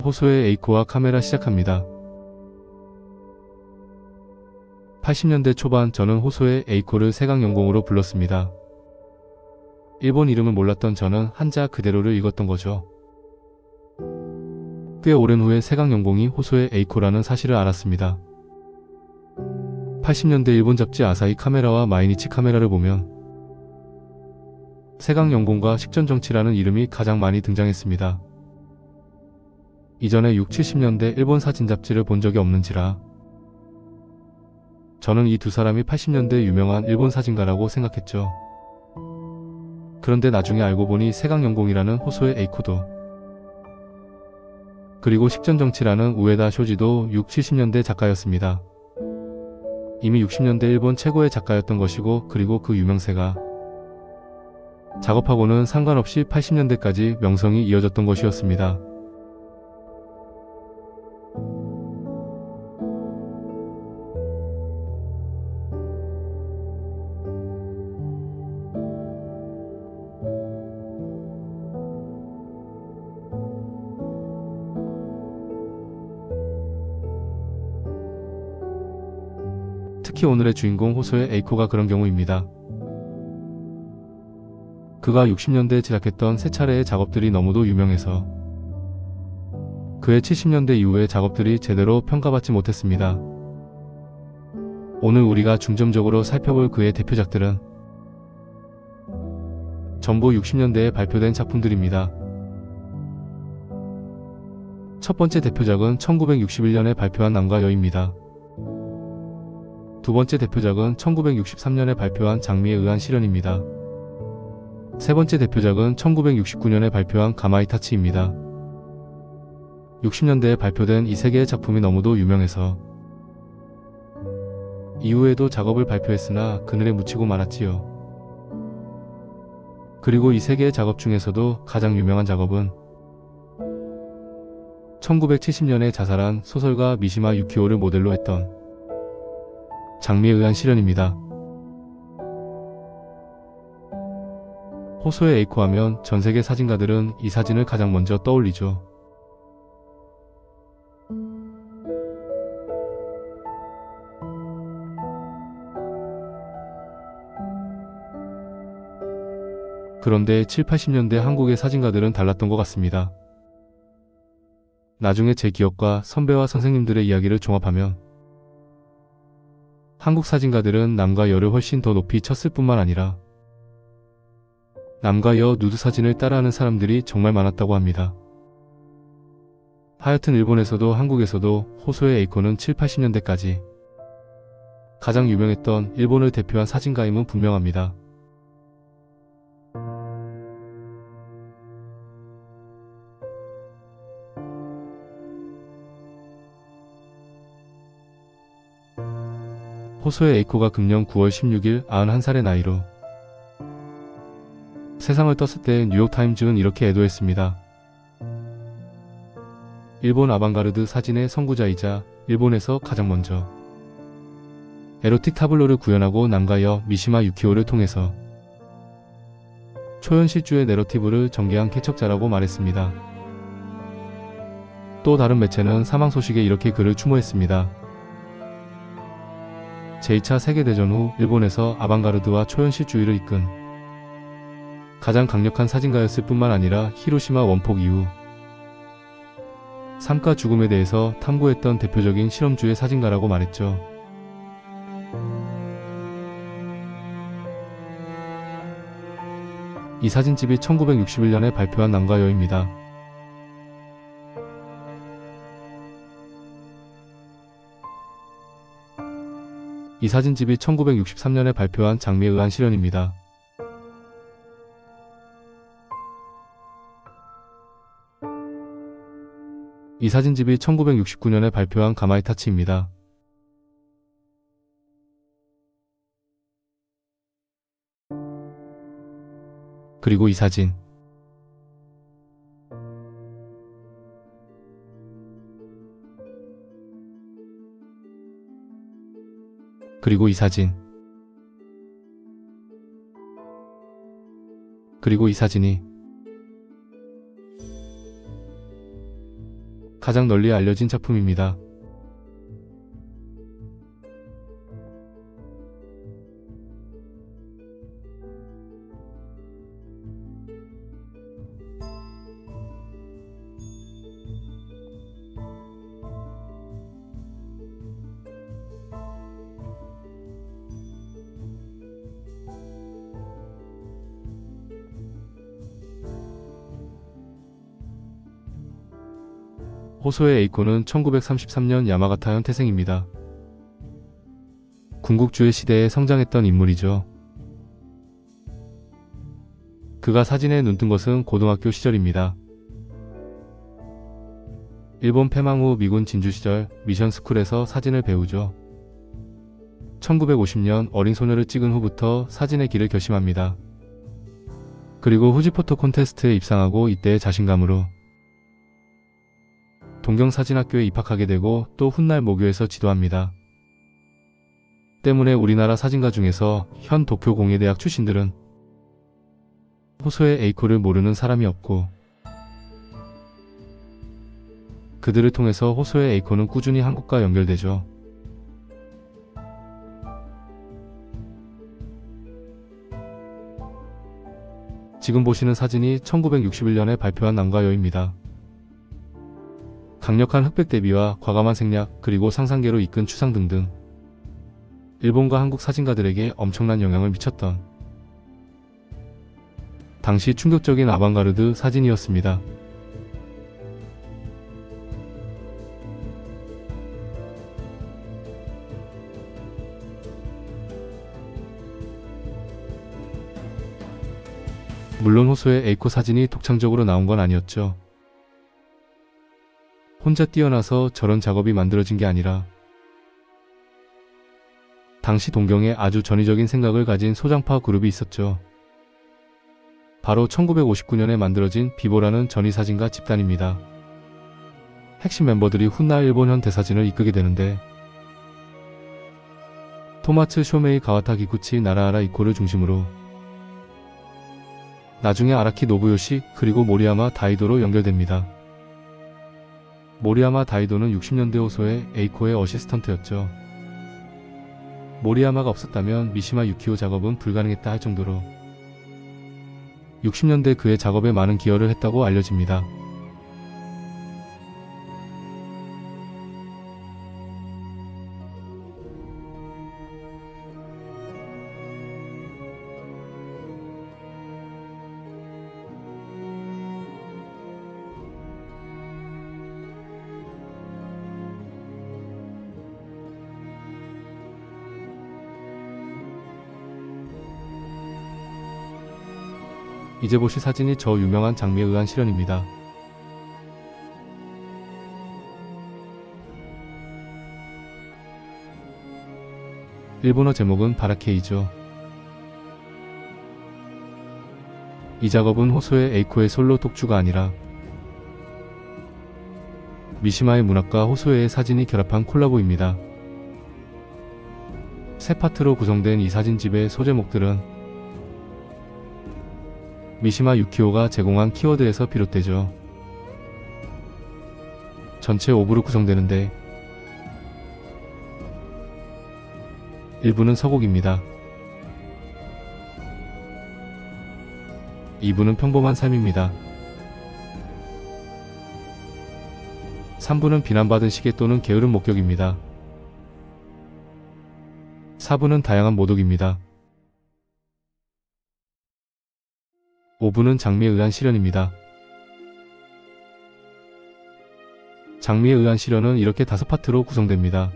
호소의 에이코와 카메라 시작합니다. 80년대 초반 저는 호소의 에이코를 세강연공으로 불렀습니다. 일본 이름을 몰랐던 저는 한자 그대로를 읽었던 거죠. 꽤 오랜 후에 세강연공이 호소의 에이코라는 사실을 알았습니다. 80년대 일본 잡지 아사히 카메라와 마이니치 카메라를 보면 세강연공과 식전정치라는 이름이 가장 많이 등장했습니다. 이전에 6, 70년대 일본 사진 잡지를 본 적이 없는지라 저는 이 두 사람이 80년대 유명한 일본 사진가라고 생각했죠. 그런데 나중에 알고 보니 세강연공이라는 호소의 에이코도 그리고 식전정치라는 우에다 쇼지도 6, 70년대 작가였습니다. 이미 60년대 일본 최고의 작가였던 것이고 그리고 그 유명세가 작업하고는 상관없이 80년대까지 명성이 이어졌던 것이었습니다. 특히 오늘의 주인공 호소의 에이코가 그런 경우입니다. 그가 60년대에 제작했던 세 차례의 작업들이 너무도 유명해서 그의 70년대 이후의 작업들이 제대로 평가받지 못했습니다. 오늘 우리가 중점적으로 살펴볼 그의 대표작들은 전부 60년대에 발표된 작품들입니다. 첫 번째 대표작은 1961년에 발표한 남과 여입니다. 두 번째 대표작은 1963년에 발표한 장미에 의한 실현입니다. 세 번째 대표작은 1969년에 발표한 가마이타치입니다. 60년대에 발표된 이 세 개의 작품이 너무도 유명해서 이후에도 작업을 발표했으나 그늘에 묻히고 말았지요. 그리고 이 세 개의 작업 중에서도 가장 유명한 작업은 1970년에 자살한 소설가 미시마 유키오를 모델로 했던 장미에 의한 실현입니다. 호소의 에이코 하면 전세계 사진가들은 이 사진을 가장 먼저 떠올리죠. 그런데 7, 80년대 한국의 사진가들은 달랐던 것 같습니다. 나중에 제 기억과 선배와 선생님들의 이야기를 종합하면 한국 사진가들은 남과 여를 훨씬 더 높이 쳤을 뿐만 아니라 남과 여 누드 사진을 따라하는 사람들이 정말 많았다고 합니다. 하여튼 일본에서도 한국에서도 호소의 에이코는 7, 80년대까지 가장 유명했던 일본을 대표한 사진가임은 분명합니다. 호소의 에이코가 금년 9월 16일 91살의 나이로 세상을 떴을 때 뉴욕타임즈는 이렇게 애도했습니다. 일본 아방가르드 사진의 선구자이자 일본에서 가장 먼저 에로틱 타블로를 구현하고 남과 여 미시마 유키오를 통해서 초현실주의 내러티브를 전개한 개척자라고 말했습니다. 또 다른 매체는 사망 소식에 이렇게 그를 추모했습니다. 제2차 세계대전 후 일본에서 아방가르드와 초현실주의를 이끈 가장 강력한 사진가였을 뿐만 아니라 히로시마 원폭 이후 삶과 죽음에 대해서 탐구했던 대표적인 실험주의 사진가라고 말했죠. 이 사진집이 1961년에 발표한 남과 여입니다. 이 사진집이 1963년에 발표한 장미에 의한 실현입니다. 이 사진집이 1969년에 발표한 가마이타치입니다. 그리고 이 사진. 그리고 이 사진. 그리고 이 사진이 가장 널리 알려진 작품입니다. 호소에 에이코는 1933년 야마가타현 태생입니다. 군국주의 시대에 성장했던 인물이죠. 그가 사진에 눈뜬 것은 고등학교 시절입니다. 일본 패망 후 미군 진주 시절 미션 스쿨에서 사진을 배우죠. 1950년 어린 소녀를 찍은 후부터 사진의 길을 결심합니다. 그리고 후지포토 콘테스트에 입상하고 이때의 자신감으로 동경사진학교에 입학하게 되고 또 훗날 모교에서 지도합니다. 때문에 우리나라 사진가 중에서 현 도쿄공예대학 출신들은 호소의 에이코를 모르는 사람이 없고, 그들을 통해서 호소의 에이코는 꾸준히 한국과 연결되죠. 지금 보시는 사진이 1961년에 발표한 남과여입니다. 강력한 흑백 대비와 과감한 생략, 그리고 상상계로 이끈 추상 등등 일본과 한국 사진가들에게 엄청난 영향을 미쳤던 당시 충격적인 아방가르드 사진이었습니다. 물론 호소의 에이코 사진이 독창적으로 나온 건 아니었죠. 혼자 뛰어나서 저런 작업이 만들어진 게 아니라 당시 동경에 아주 전위적인 생각을 가진 소장파 그룹이 있었죠. 바로 1959년에 만들어진 비보라는 전위사진가 집단입니다. 핵심 멤버들이 훗날 일본 현대사진을 이끌게 되는데, 토마츠 쇼메이 가와타 기쿠치 나라하라 이코를 중심으로 나중에 아라키 노부요시 그리고 모리야마 다이도로 연결됩니다. 모리야마 다이도는 60년대 호소의 에이코의 어시스턴트였죠. 모리야마가 없었다면 미시마 유키오 작업은 불가능했다 할 정도로 60년대 그의 작업에 많은 기여를 했다고 알려집니다. 이제 보실 사진이 저 유명한 장미에 의한 실현입니다. 일본어 제목은 바라케이죠. 이 작업은 호소의 에이코의 솔로 독주가 아니라 미시마의 문학과 호소의 사진이 결합한 콜라보입니다. 세 파트로 구성된 이 사진집의 소제목들은 미시마 유키오가 제공한 키워드에서 비롯되죠. 전체 5부로 구성되는데 1부는 서곡입니다. 2부는 평범한 삶입니다. 3부는 비난받은 시계 또는 게으른 목격입니다. 4부는 다양한 모독입니다. 5부는 장미에 의한 실현입니다. 장미에 의한 실현은 이렇게 5파트로 구성됩니다.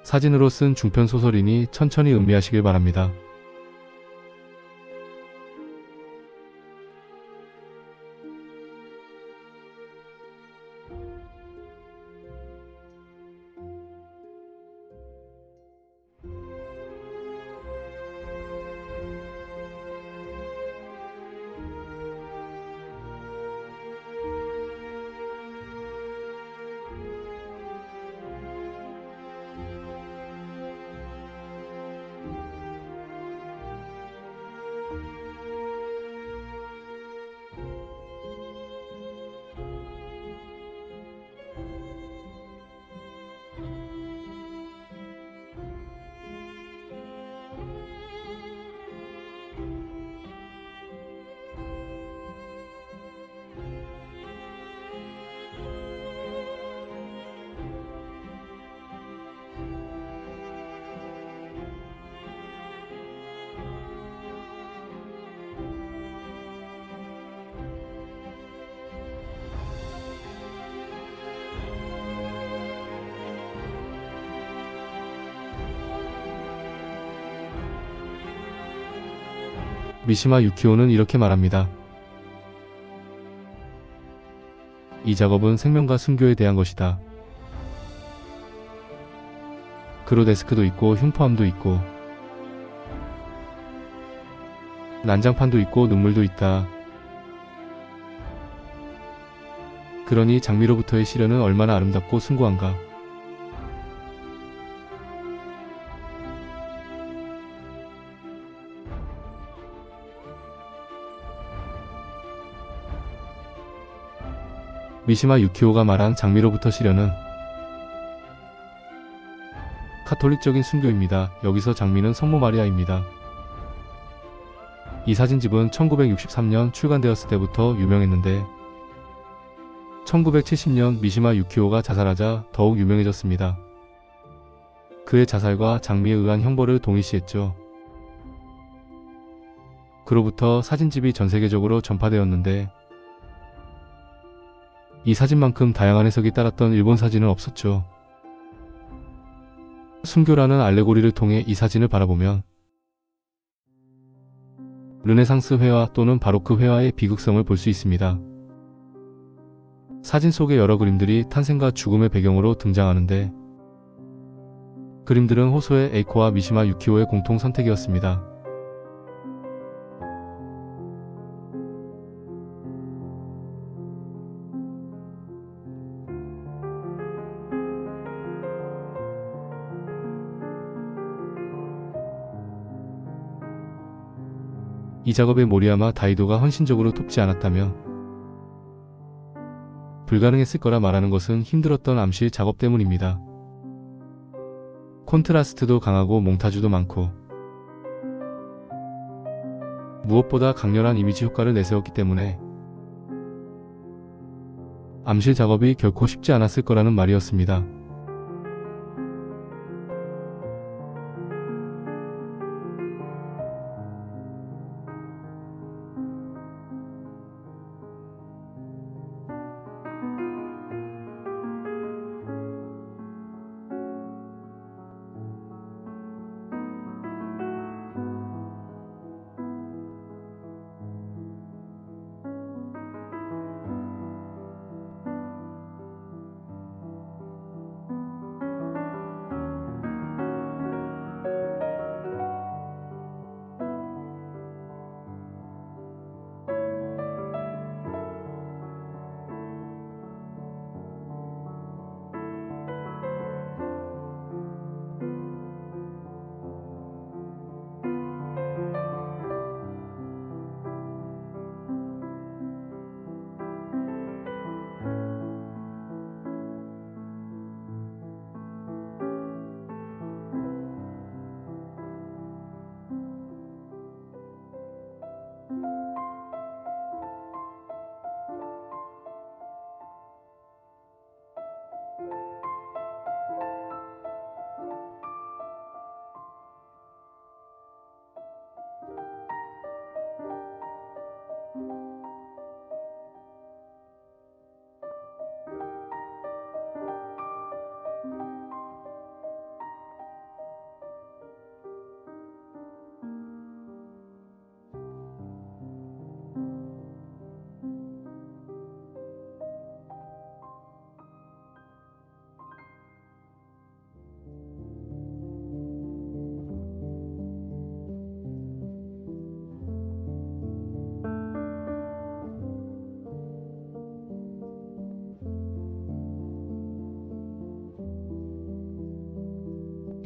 사진으로 쓴 중편 소설이니 천천히 음미하시길 바랍니다. 미시마 유키오는 이렇게 말합니다. 이 작업은 생명과 순교에 대한 것이다. 그로데스크도 있고 흉포함도 있고 난장판도 있고 눈물도 있다. 그러니 장미로부터의 시련은 얼마나 아름답고 숭고한가. 미시마 유키오가 말한 장미로부터 시련은 카톨릭적인 순교입니다. 여기서 장미는 성모 마리아입니다. 이 사진집은 1963년 출간되었을 때부터 유명했는데 1970년 미시마 유키오가 자살하자 더욱 유명해졌습니다. 그의 자살과 장미에 의한 형벌을 동일시했죠. 그로부터 사진집이 전세계적으로 전파되었는데 이 사진만큼 다양한 해석이 따랐던 일본 사진은 없었죠. 순교라는 알레고리를 통해 이 사진을 바라보면 르네상스 회화 또는 바로크 회화의 비극성을 볼 수 있습니다. 사진 속의 여러 그림들이 탄생과 죽음의 배경으로 등장하는데 그림들은 호소의 에이코와 미시마 유키오의 공통 선택이었습니다. 이 작업에 모리야마 다이도가 헌신적으로 돕지 않았다면 불가능했을 거라 말하는 것은 힘들었던 암실 작업 때문입니다. 콘트라스트도 강하고 몽타주도 많고 무엇보다 강렬한 이미지 효과를 내세웠기 때문에 암실 작업이 결코 쉽지 않았을 거라는 말이었습니다.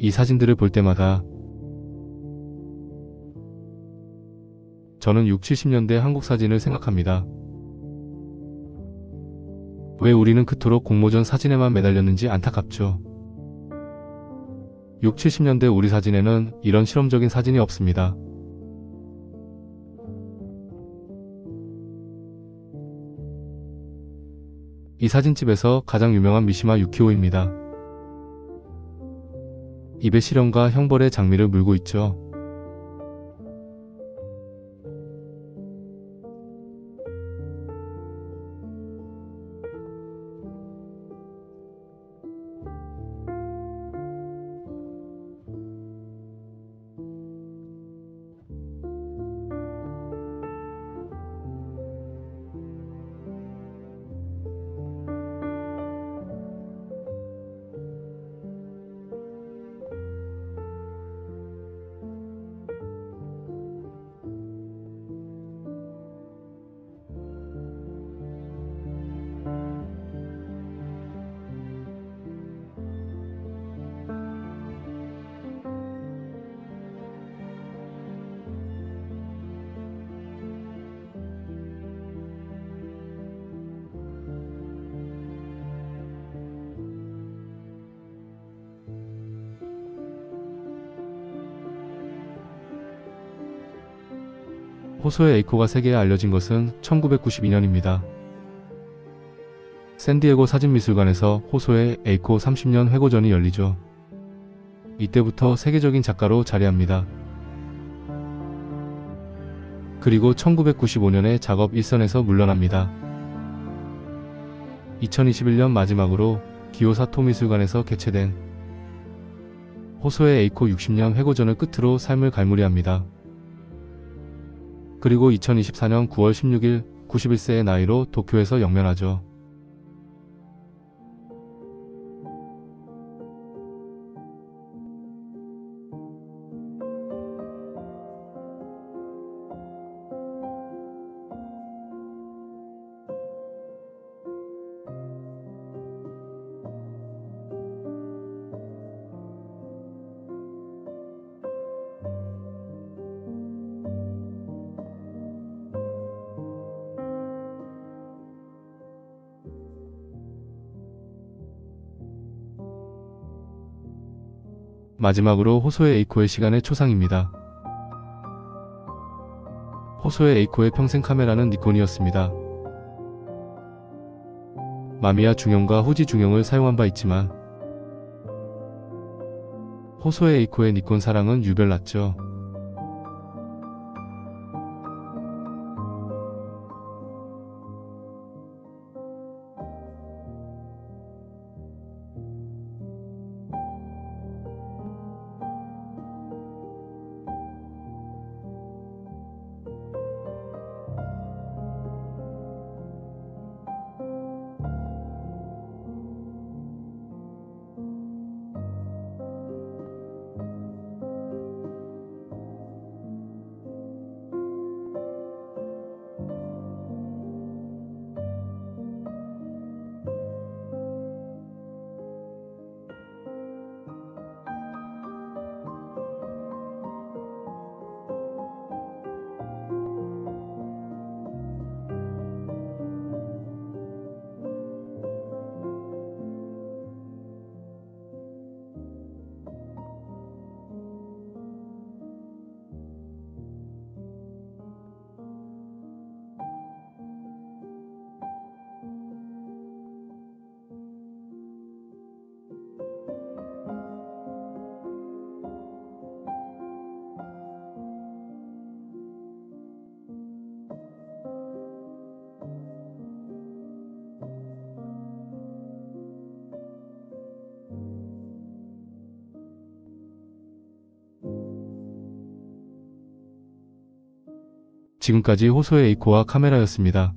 이 사진들을 볼 때마다 저는 60, 70년대 한국 사진을 생각합니다. 왜 우리는 그토록 공모전 사진에만 매달렸는지 안타깝죠. 60, 70년대 우리 사진에는 이런 실험적인 사진이 없습니다. 이 사진집에서 가장 유명한 미시마 유키오입니다. 입에 시련과 형벌의 장미를 물고 있죠. 호소의 에이코가 세계에 알려진 것은 1992년입니다. 샌디에고 사진미술관에서 호소의 에이코 30년 회고전이 열리죠. 이때부터 세계적인 작가로 자리합니다. 그리고 1995년에 작업 일선에서 물러납니다. 2021년 마지막으로 기요사토 미술관에서 개최된 호소의 에이코 60년 회고전을 끝으로 삶을 갈무리합니다. 그리고 2024년 9월 16일 91세의 나이로 도쿄에서 영면하죠. 마지막으로 호소의 에이코의 시간의 초상입니다. 호소의 에이코의 평생 카메라는 니콘이었습니다. 마미야 중형과 후지 중형을 사용한 바 있지만 호소의 에이코의 니콘 사랑은 유별났죠. 지금까지 호소의 에이코와 카메라였습니다.